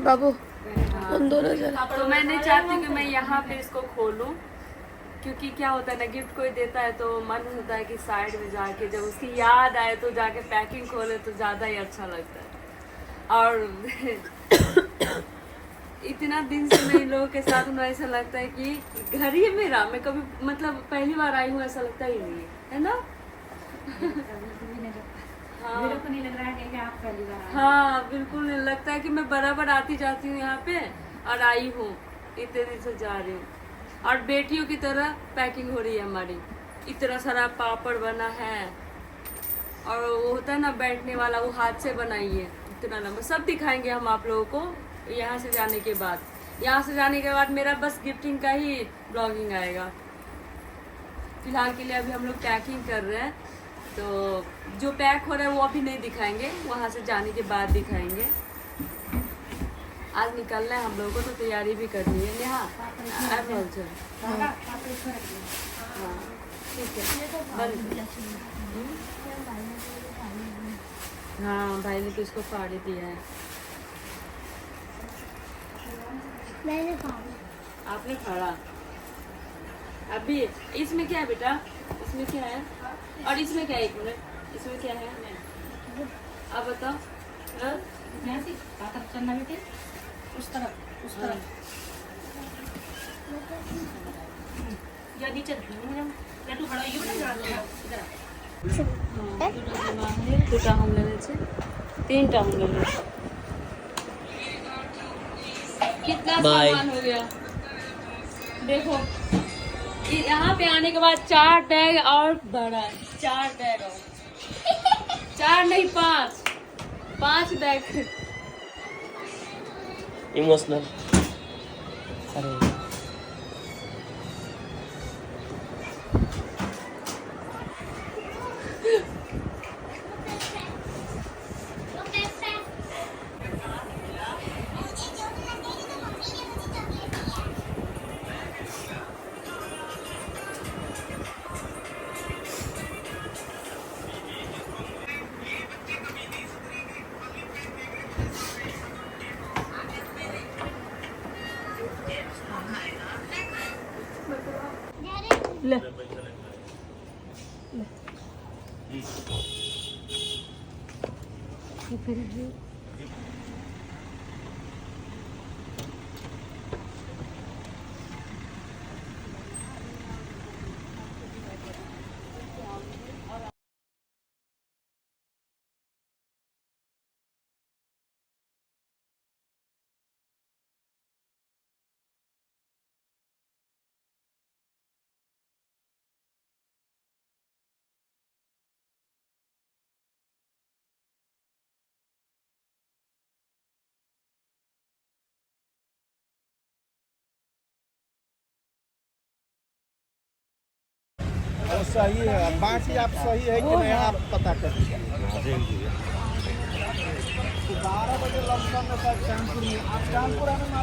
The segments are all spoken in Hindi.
बाबू हाँ, उन दोनों जरा। तो मैं नहीं चाहती कि मैं यहाँ पे इसको खोलूँ, क्योंकि क्या होता है ना, गिफ्ट कोई देता है तो मन होता है कि साइड में जाके जब उसकी याद आए तो जाके पैकिंग खोले तो ज़्यादा ही अच्छा लगता है। और इतना दिन से मैं इन लोगों के साथ हूँ, ऐसा लगता है कि घर ही है मेरा। मैं कभी मतलब पहली बार आई हूँ ऐसा लगता ही नहीं है ना। हाँ, मेरे को नहीं लग रहा है कि आप पहली बार आए। हाँ बिल्कुल नहीं लगता है कि मैं बराबर आती जाती हूँ यहाँ पे और आई हूँ, इतने दिन से जा रही हूँ। और बेटियों की तरह पैकिंग हो रही है हमारी, इतना सारा पापड़ बना है और वो होता है ना बैठने वाला, वो हाथ से बनाई है इतना लंबा। सब दिखाएंगे हम आप लोगों को यहाँ से जाने के बाद। यहाँ से जाने के बाद मेरा बस गिफ्टिंग का ही ब्लॉगिंग आएगा। फिलहाल के लिए अभी हम लोग पैकिंग कर रहे हैं, तो जो पैक हो रहा है वो अभी नहीं दिखाएंगे, वहाँ से जाने के बाद दिखाएंगे। आज निकलना है हम लोगों को, तो तैयारी भी करनी है। नेहा हाँ ठीक है। हाँ भाई ने तो इसको फाड़ ही दिया है। मैंने फाड़ा। आपने फाड़ा। अभी इसमें क्या है बेटा, इसमें क्या है और इसमें क्या है, एक मिनट, इसमें क्या है आप बताओ। हाँ? चलना बेटे उस तरफ, उस तरफ या नीचे तू खड़ा इधर। দুটা हम ले लेছে, तीनटा हम ले लेছে। कितना सामान हो गया देखो। यहाँ पे आने के बाद 4 बैग और बड़ा, 4 बैग और 4 नहीं 5 बैग। इमोशनल। अरे ले सही है, बाकी आप सही है कि नहीं आप पता करिए। 12 बजे लमसम में सर कानपुर में, आप कानपुर आने में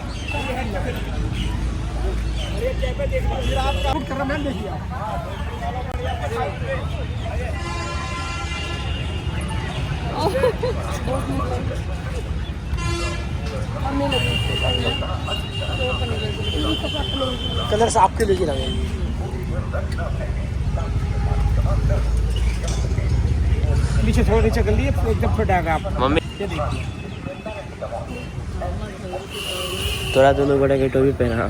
फिर आपका बुक कर रहा, मैं देखिए कलर से आपके लिए लगे। नीचे थोड़ा नीचे कर लिए एकदम फिट आएगा आप। मम्मी ये देखिए थोड़ा दोनों बड़ा के टोपी पहना।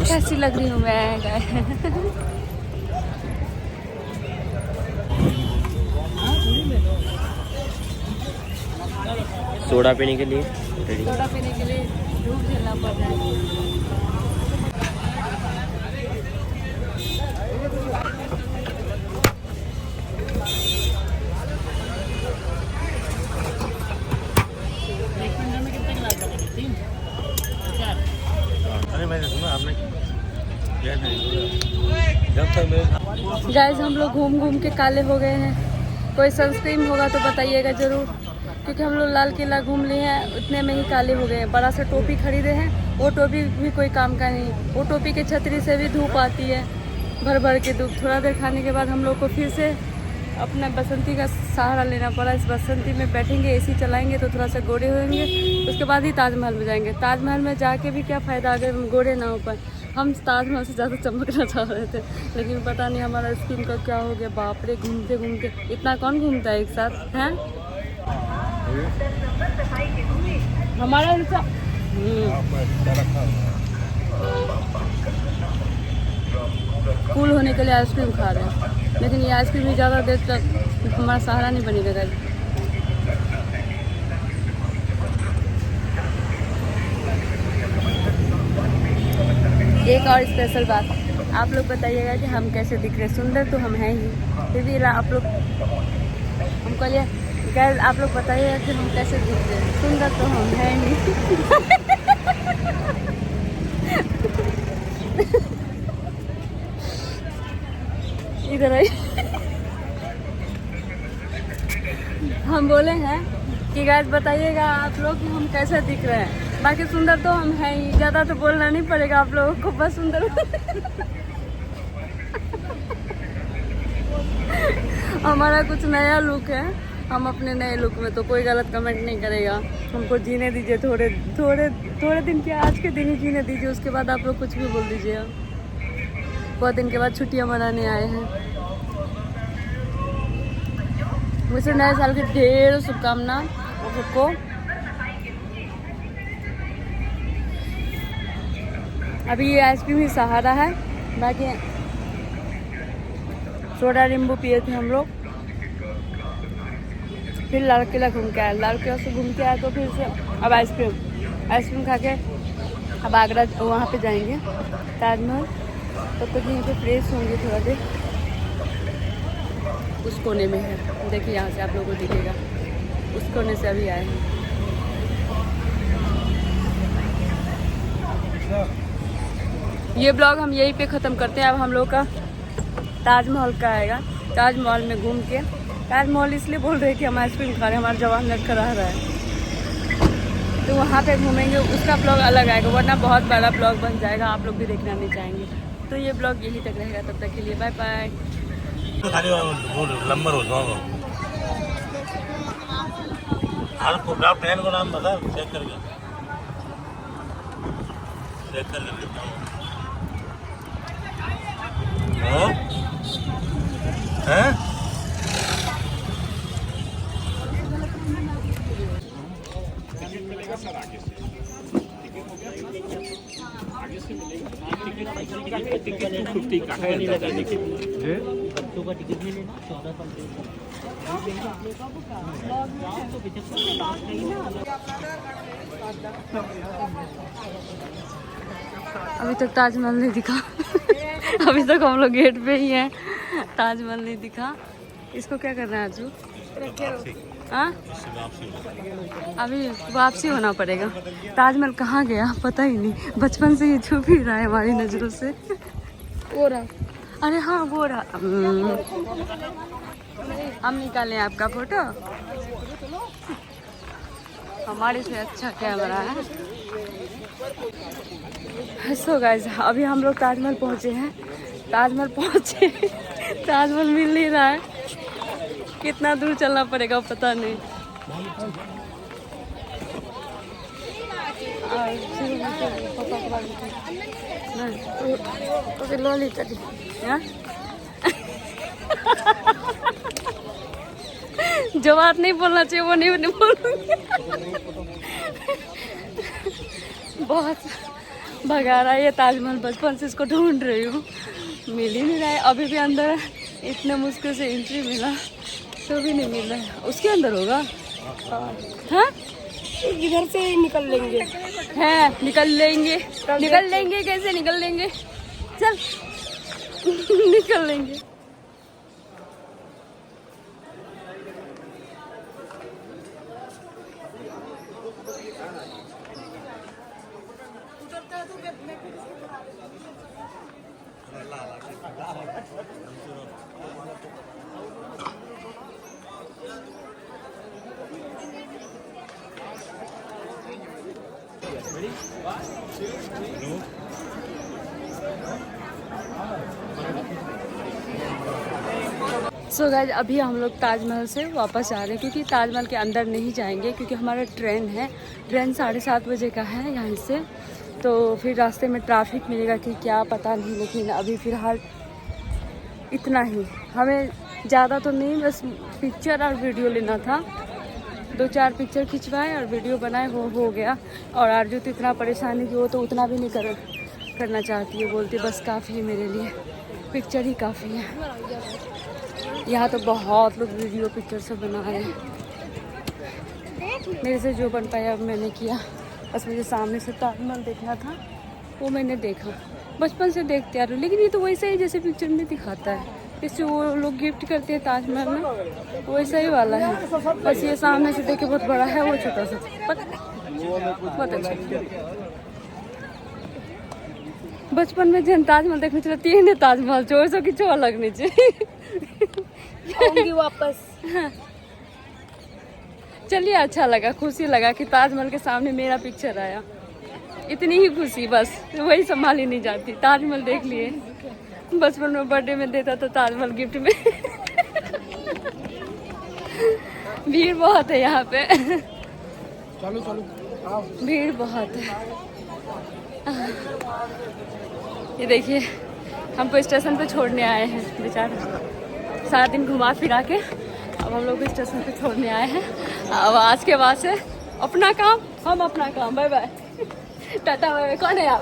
कैसी लग रही हूँ मैं। सोडा पीने के लिए रेडी। सोडा पीने के लिए धूप झेलना पड़ रहा है। गाइस हम लोग घूम घूम के काले हो गए हैं। कोई सनस्क्रीन होगा तो बताइएगा ज़रूर, क्योंकि हम लोग लाल किला घूम लिए हैं, उतने में ही काले हो गए हैं। बड़ा सा टोपी खरीदे हैं, वो टोपी भी कोई काम का नहीं। वो टोपी के छतरी से भी धूप आती है, भर भर के दूध। थोड़ा देर खाने के बाद हम लोग को फिर से अपना बसंती का सहारा लेना पड़ा। इस बसंती में बैठेंगे, एसी चलाएंगे तो थोड़ा सा गोरे होंगे, उसके बाद ही ताजमहल में जाएंगे। ताजमहल में जाके भी क्या फ़ायदा अगर हम गोरे ना हो पाए। हम ताजमहल से ज़्यादा चमकना चाह रहे थे, लेकिन पता नहीं हमारा स्किन का क्या हो गया। बाप रे, घूमते घूमते इतना कौन घूमता है एक साथ, हैं? हमारा कूल होने के लिए आइसक्रीम खा रहे हैं, लेकिन ये आइसक्रीम भी ज़्यादा देर तक हमारा सहारा नहीं बनी रहेगा। एक और स्पेशल बात, आप लोग बताइएगा कि हम कैसे दिख रहे। सुंदर तो हम हैं ही, फिर भी आप लोग हमको लिए गैर आप लोग बताइएगा कि हम कैसे दिख रहे। सुंदर तो हम हैं ही। इधर आई। हम बोले हैं कि गाइस बताइएगा आप लोग कि हम कैसे दिख रहे हैं। बाकी सुंदर तो हम हैं ही, ज़्यादा तो बोलना नहीं पड़ेगा आप लोगों को, बस सुंदर। हमारा कुछ नया लुक है, हम अपने नए लुक में, तो कोई गलत कमेंट नहीं करेगा। हमको जीने दीजिए थोड़े दिन क्या, आज के दिन ही जीने दीजिए, उसके बाद आप लोग कुछ भी बोल दीजिए। बहुत दिन के बाद छुट्टियां मनाने आए हैं। मुझसे नए साल की ढेर शुभकामना सबको। अभी ये आइसक्रीम ही सहारा है, बाकी सोडा नींबू पिए थे हम लोग। फिर लाल किला घूम के आए, लाल किला से घूम के आए तो फिर से अब आइसक्रीम खा के अब आगरा वहाँ पे जाएंगे ताजमहल। तब तक यहीं पे फ्रेश होंगे थोड़ा देर। उस कोने में है, देखिए यहाँ से आप लोगों को दिखेगा, उस कोने से अभी आए हैं। ये ब्लॉग हम यहीं पे ख़त्म करते हैं। अब हम लोग का ताजमहल का आएगा, ताजमहल में घूम के। ताजमहल इसलिए बोल रहे हैं कि हम आइसक्रीम खा रहे हैं, हमारा जवान लड़का रह रहा है, तो वहाँ पे घूमेंगे। उसका ब्लॉग अलग आएगा, वरना बहुत बड़ा ब्लॉग बन जाएगा, आप लोग भी देखना नहीं चाहेंगे। तो ये ब्लॉग यहीं तक रहेगा, तब तक के लिए बाय बाय। नंबर हो जाओ, ट्रेन को नाम बता, चेक करके हैं? मिलेगा सर आगे से, आगे से मिलेगा। टिकट 250 का है अंदर जाने के लिए। बच्चों का टिकट नहीं लेना, 14 साल अभी तक ताजमहल नहीं दिखा। अभी तक हम लोग गेट पे ही हैं, ताजमहल नहीं दिखा। इसको क्या करना है आजू? हाँ, अभी वापसी होना पड़ेगा। ताजमहल कहाँ गया पता ही नहीं, बचपन से ही छुप ही रहा है हमारी नज़रों से। वो रहा, अरे हाँ वो रहा। हम निकालें आपका फोटो, हमारे से अच्छा कैमरा है। सो गाइस, अभी हम लोग ताजमहल पहुँचे हैं। ताजमहल मिल नहीं रहा है, कितना दूर चलना पड़ेगा पता नहीं। जो बात नहीं बोलना चाहिए वो नहीं बोलूँगी। बहुत भगा रहा है ये ताजमहल, बचपन से इसको ढूंढ रही हूँ, मिल ही नहीं रहा है। अभी भी अंदर इतने मुश्किल से एंट्री मिला तो भी नहीं मिल रहा है। उसके अंदर होगा, हाँ इधर से निकल लेंगे, हैं निकल लेंगे कैसे निकल लेंगे, चल निकल लेंगे। Ready? 1, 2, 3. सो गाइस अभी हम लोग ताजमहल से वापस आ रहे हैं क्योंकि ताजमहल के अंदर नहीं जाएंगे क्योंकि हमारा ट्रेन है। ट्रेन 7:30 बजे का है यहाँ से, तो फिर रास्ते में ट्रैफिक मिलेगा कि क्या पता नहीं, लेकिन अभी फ़िलहाल इतना ही। हमें ज़्यादा तो नहीं, बस पिक्चर और वीडियो लेना था। 2-4 पिक्चर खिंचवाए और वीडियो बनाए, वो हो गया। और आरजू तो इतना परेशानी कि वो तो उतना भी नहीं करना चाहती है, बोलती बस काफ़ी है मेरे लिए, पिक्चर ही काफ़ी है। यहाँ तो बहुत लोग वीडियो पिक्चर सब बना रहे हैं। मेरे से जो बन पाया अब मैंने किया। बस मुझे सामने से ताजमहल देखना था, वो मैंने देखा। बचपन से देखते आ रहे, लेकिन ये तो वैसा ही जैसे पिक्चर में दिखाता है, इससे वो लोग गिफ्ट करते हैं ताजमहल में, वैसा ही वाला है। बस ये सामने से देखे बहुत बड़ा है, वो छोटा सा बहुत अच्छा। बचपन में जन ताजमहल देखने चले 3 ताजमहल 400 की 4 लगनी चाहिए। आऊंगी वापस। चलिए, अच्छा लगा, खुशी लगा कि ताजमहल के सामने मेरा पिक्चर आया। इतनी ही खुशी, बस वही संभाली नहीं जाती। ताजमहल देख लिए, बचपन में बर्थडे में देता था ताजमहल गिफ्ट में। भीड़ बहुत है यहाँ पे, भीड़ बहुत है। ये देखिए, हमको स्टेशन पे छोड़ने आए हैं बेचारे। सारा दिन घुमा फिरा के अब हम लोग स्टेशन पे छोड़ने आए हैं। अब आज के बाद से अपना काम, हम अपना काम। Bye bye, tata bye bye. कौन है आप?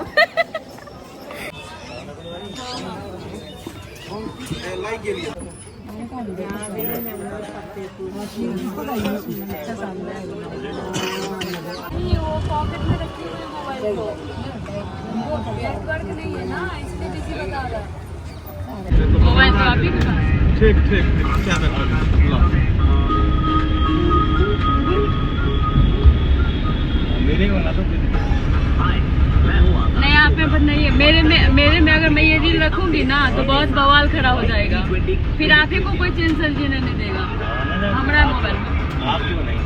वो पॉकेट में रखी हुई मोबाइल को, नेटवर्क नहीं है ना, इसलिए किसी बता रहा है। मोबाइल तो आप ही के पास। ठीक क्या मेरे को ना तो नहीं, आप में नहीं है, मेरे में अगर मैं ये रील रखूंगी ना तो बहुत बवाल खड़ा हो जाएगा, फिर आप ही को कोई टेंशन जीने नहीं देगा। हमारा मोबाइल में आप क्यों नहीं?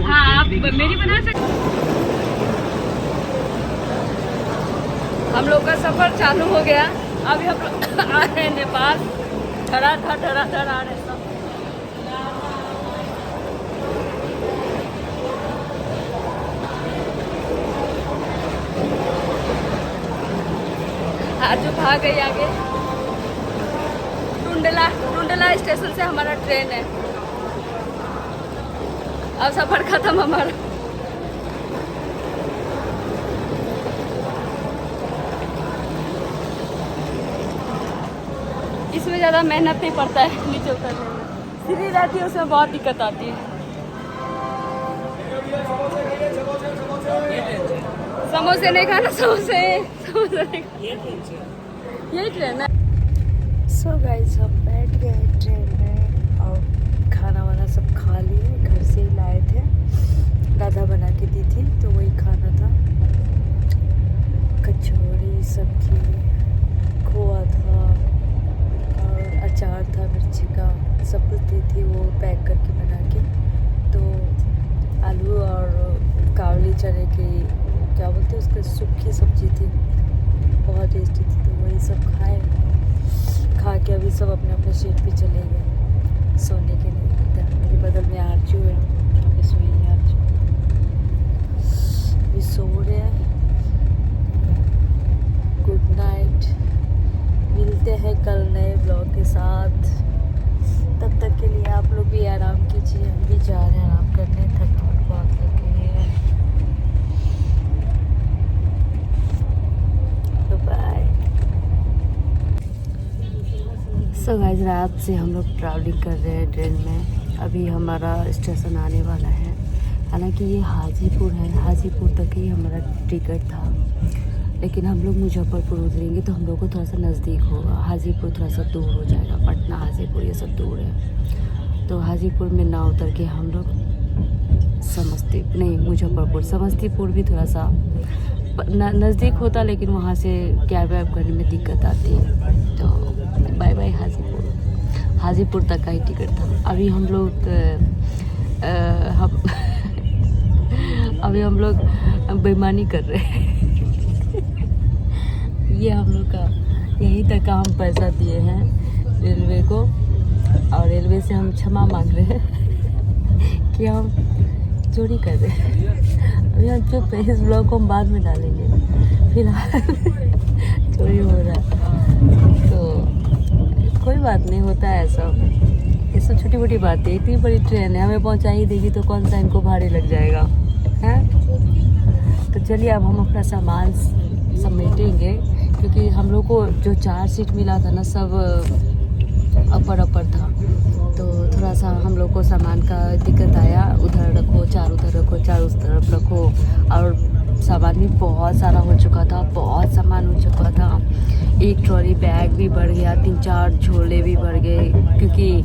हाँ, आप मेरी बना सकते। हम लोग का सफर चालू हो गया। अभी हम लोग आ रहे हैं नेपाल। धड़ाधड़ आ रहे हैं सब। आजू भाग गई आगे। टुंडला स्टेशन से हमारा ट्रेन है। अब सफर खत्म हमारा। इसमें ज़्यादा मेहनत नहीं पड़ता है नीचे उतरने में, सीधी रहती है, उसमें बहुत दिक्कत आती है। समोसे नहीं खाना, समोसे नहीं खाना। यही ट्रेन है। सो गाइस, हम बैठ गए ट्रेन में और खाना वाना सब खा लिए। घर से ही लाए थे, दादा बना के दी थी, तो वही खाना था। कचौड़ी, सब्जी, खोआ था और अचार था मिर्ची का, सब कुछ दी थी वो पैक करके बना के। तो आलू और कावली चने की क्या बोलते हैं उसका, सूखी सब्जी थी, बहुत टेस्टी थी। तो वही सब खा के अभी सब अपने अपने सीट पे चले गए सोने के लिए। इधर मेरे बगल में आरजू है, यहाँ पे सोई है आरजू, अभी सो रहे हैं। गुड नाइट, मिलते हैं कल नए ब्लॉग के साथ। तब तक के लिए आप लोग भी आराम कीजिए, हम भी जा रहे हैं आराम करने, थकावट बहुत लग गई है। बाय। सो गाइस, रात से हम लोग ट्रैवलिंग कर रहे हैं ट्रेन में। अभी हमारा स्टेशन आने वाला है, हालांकि ये हाजीपुर है, हाजीपुर तक ही हमारा टिकट था, लेकिन हम लोग मुजफ्फरपुर उतरेंगे तो हम लोग को थोड़ा सा नज़दीक होगा। हाजीपुर थोड़ा सा दूर हो जाएगा, पटना हाजीपुर ये सब दूर है। तो हाजीपुर में ना उतर के हम लोग समस्तीपुर भी थोड़ा सा नज़दीक होता, लेकिन वहाँ से कैब वैब करने में दिक्कत आती है। तो बाय बाय हाजीपुर तक का ही टिकट था। अभी हम लोग बेईमानी कर रहे हैं। ये हम लोग का यहीं तक का हम पैसा दिए हैं रेलवे को, और रेलवे से हम क्षमा मांग रहे हैं कि हम चोरी कर रहे हैं। अभी हम चुप है, इस ब्लॉग को हम बाद में डालेंगे, फिलहाल चोरी हो रहा है। तो कोई बात नहीं, होता है ऐसा, ये सब छोटी मोटी बातें। इतनी बड़ी ट्रेन है, हमें पहुंचा ही देगी तो कौन सा इनको भारी लग जाएगा है। तो चलिए अब हम अपना सामान समेटेंगे, क्योंकि हम लोग को जो 4 सीट मिला था ना, सब अपर था, तो थोड़ा सा हम लोग को सामान का दिक्कत आया। उधर रखो, 4 उधर रखो, 4 उस तरफ रखो, और सामान भी बहुत सारा हो चुका था, बहुत सामान हो चुका था। एक ट्रॉली बैग भी बढ़ गया, 3-4 झोले भी बढ़ गए, क्योंकि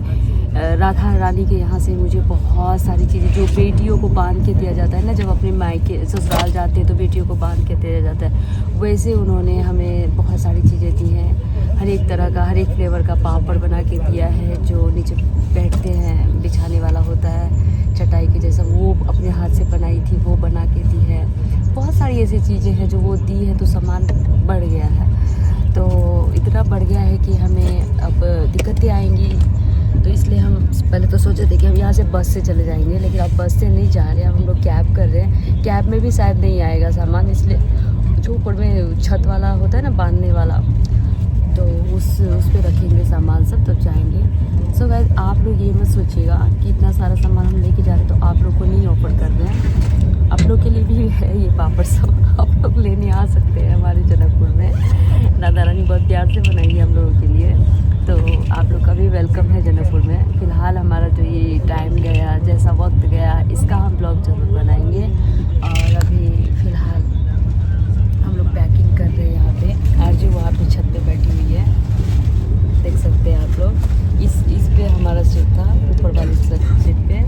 राधा रानी के यहाँ से मुझे बहुत सारी चीज़ें, जो बेटियों को बांध के दिया जाता है ना, जब अपने मायके ससुराल जाते हैं तो बेटियों को बांध के दिया जाता है, वैसे उन्होंने हमें बहुत सारी चीज़ें दी हैं। हर एक तरह का, हर एक फ्लेवर का पापड़ बना के दिया है, जो नीचे बैठते हैं बिछाने वाला होता है चटाई के जैसा, वो अपने हाथ से बनाई थी, वो बना के दी है। बहुत सारी ऐसी चीज़ें हैं जो वो दी है, तो सामान बढ़ गया है। तो इतना बढ़ गया है कि हमें अब दिक्कतें आएंगी, तो इसलिए हम पहले तो सोचे थे कि हम यहाँ से बस से चले जाएंगे, लेकिन अब बस से नहीं जा रहे हैं, हम लोग कैब कर रहे हैं। कैब में भी शायद नहीं आएगा सामान, इसलिए जो ऊपर में छत वाला होता है ना, बांधने वाला, तो उस पर रखेंगे सामान सब, तब जाएंगे। सो गाइस, आप लोग ये मत सोचिएगा कि इतना सारा सामान हम लेके जा रहे हैं तो आप लोग को नहीं ऑफर कर रहे हैं। आप लोग के लिए भी है ये पापड़ सब, आप लोग लेने आ सकते हैं हमारे जनकपुर में। राधा रानी बहुत प्यार से बनाएंगे हम लोगों के लिए, तो आप लोग का भी वेलकम है जनकपुर में। फ़िलहाल हमारा जो ये टाइम गया, जैसा वक्त गया, इसका हम ब्लॉग जरूर बनाएंगे। और अभी फ़िलहाल हम लोग पैकिंग कर रहे हैं यहाँ पे। आरजू वहाँ पे छत पे बैठी हुई है, देख सकते हैं आप लोग। इस पे हमारा सीट था, ऊपर वाली सीट पे,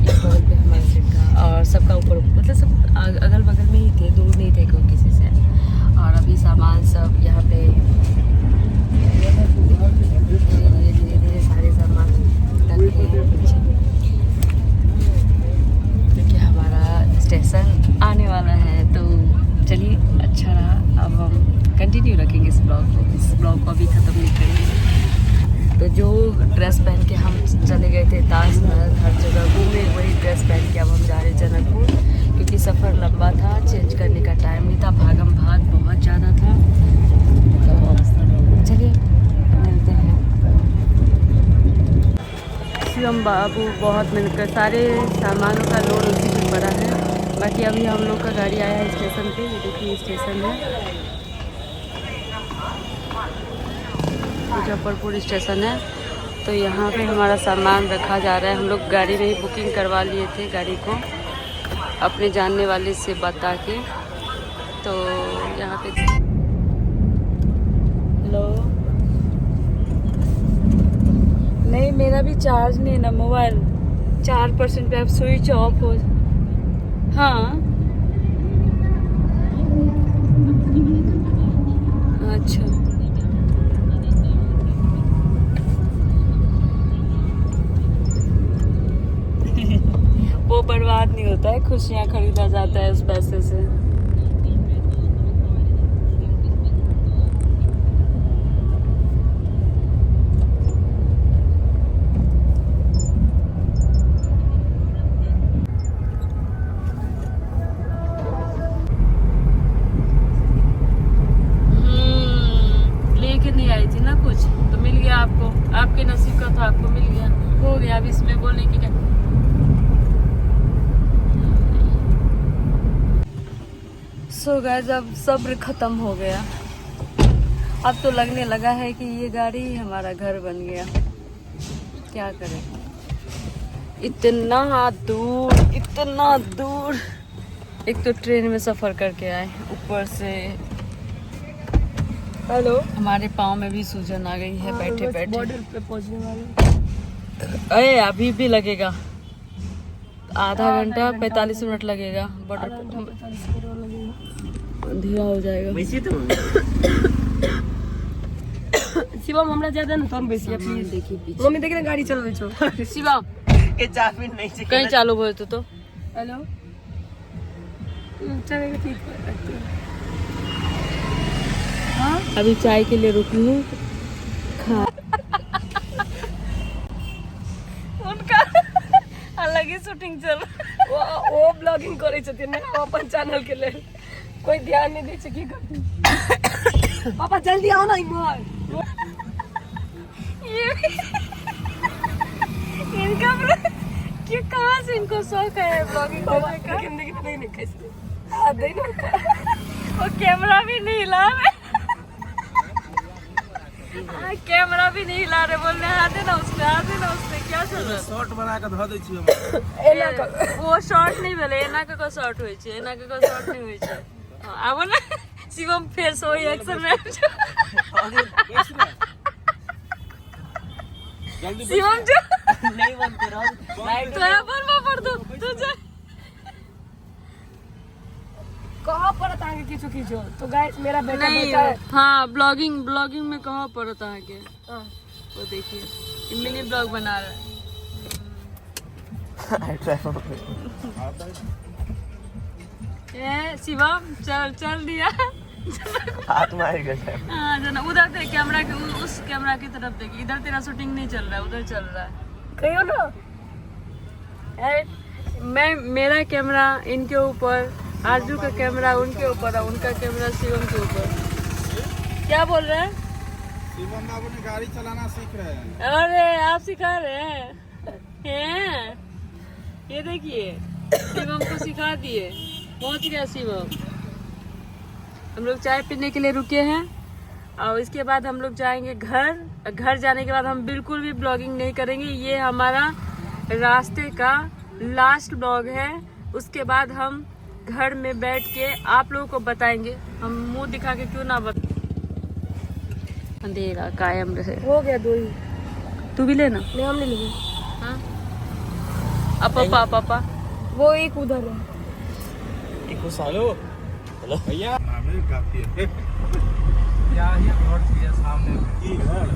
इस बगल पे हमारा सीट था, और सबका ऊपर, मतलब सब अगल बगल में ही थे, दूर नहीं थे कोई किसी से। और अभी सामान सब यहाँ पे धीरे सारे सामान रखे हैं पीछे, क्योंकि हमारा स्टेशन आने वाला है। तो चलिए, अच्छा रहा। अब हम कंटिन्यू रखेंगे इस ब्लॉग को अभी ख़त्म नहीं करेंगे। तो जो ड्रेस पहन के हम चले गए थे ताजमहल, हर जगह घूमे, वही ड्रेस पहन के अब हम जा रहे हैं जनकपुर, क्योंकि सफ़र लंबा था, चेंज करने का टाइम नहीं था, भागम भाग बहुत ज़्यादा था। तो चलिए मिलते हैं। शिवम बाबू बहुत मिलकर सारे सामानों का लोड उसी में पड़ा है। बाकी अभी हम लोग का गाड़ी आया है स्टेशन पे, ये देखिए स्टेशन है, मुजफ्फरपुर स्टेशन है। तो यहाँ पे हमारा सामान रखा जा रहा है। हम लोग गाड़ी में ही बुकिंग करवा लिए थे गाड़ी को, अपने जानने वाले से बता के। तो यहाँ पे हेलो, नहीं मेरा भी चार्ज नहीं ना, मोबाइल 4% पे अब स्विच ऑफ हो। हाँ अच्छा, वो बर्बाद नहीं होता है, खुशियाँ खरीदा जाता है उस पैसे से। लेके नहीं आई थी ना कुछ, तो मिल गया आपको, आपके नसीब का था, आपको मिल गया, हो गया। अब इसमें बोलने की क्या। सो गाइस, अब सब्र खत्म हो गया। अब तो लगने लगा है कि ये गाड़ी ही हमारा घर बन गया। क्या करें, इतना दूर एक तो ट्रेन में सफ़र करके आए, ऊपर से हेलो, हमारे पाँव में भी सूजन आ गई है बैठे बैठे। बॉर्डर पे पहुंचने वाले, अरे अभी भी लगेगा, आधा घंटा 45 मिनट लगेगा, बॉर्डर पे अंधेरा हो जाएगा। वैसे तो शिवम हमरा ज्यादा न तोन बेसी प्लीज देखिए पीछे, मम्मी देख ना गाड़ी चलबै छौ। शिवम के चाबी नहीं चाहिए, कहीं चालू बोल तो हेलो, चलेगा ठीक है। हाँ अभी चाय के लिए रुकी हूँ, शूटिंग चल वो ब्लॉगिंग करे छथिन ने अपन चैनल के लिए कोई ध्यान नहीं दै छै की करथिन पापा जल्दी आओ ना इमहर ये इनका क्यों कहाँ से इनको शौक है ब्लॉगिंग करने का? लेकिन नहीं कैसे आ दे ना वो कैमरा भी नहीं हिला रहे कैमरा भी नहीं हिला रहे, बोल रहे हाथ ना उस पे क्या चल रहा है? शॉर्ट बना के धऽ दै छी हम एना कर वो शॉर्ट नहीं भेले, एना के को शॉर्ट होय छै, एना के को शॉर्ट नहीं होय छै। हाँ, आबो ना शिवम फेर से वही एक्शन में शिवम जो नहीं बंद करो तो बोलवा पड़ दो तू जा कहां पर तांगे किछु किछु तो गाइस मेरा बेटा नहीं बेटा है हाँ ब्लॉगिंग में कहाँ पड़त है के हाँ। वो देखिए ये मिनी ब्लॉग बना रहा है। शिवम चल दिया हाथ मार गया हाँ जना उधर देख कैमरा के उस कैमरा की तरफ देखिए, इधर तेरा शूटिंग नहीं चल रहा है, उधर चल रहा है। कहियो ना मेरा कैमरा इनके ऊपर, आरजू का कैमरा उनके ऊपर है, उनका कैमरा शिवम के ऊपर। क्या बोल रहे हैं? शिवम बाबू ने गाड़ी चलाना सीख रहे हैं। अरे आप सिखा रहे हैं? ये देखिए शिवम को सिखा दिए, पहुंच गया शिवम। हम लोग चाय पीने के लिए रुके हैं और इसके बाद हम लोग जाएंगे घर जाने के बाद हम बिल्कुल भी ब्लॉगिंग नहीं करेंगे, ये हमारा रास्ते का लास्ट ब्लॉग है। उसके बाद हम घर में बैठ के आप लोगों को बताएंगे, हम मुंह दिखा के क्यों ना अंधेरा कायम रहे। हो गया दो ही तू भी लेना। नहीं हम नहीं लेंगे हाँ पापा वो एक उधर है हेलो हेलो भैया हमें काफी है क्या ये घर के सामने की घर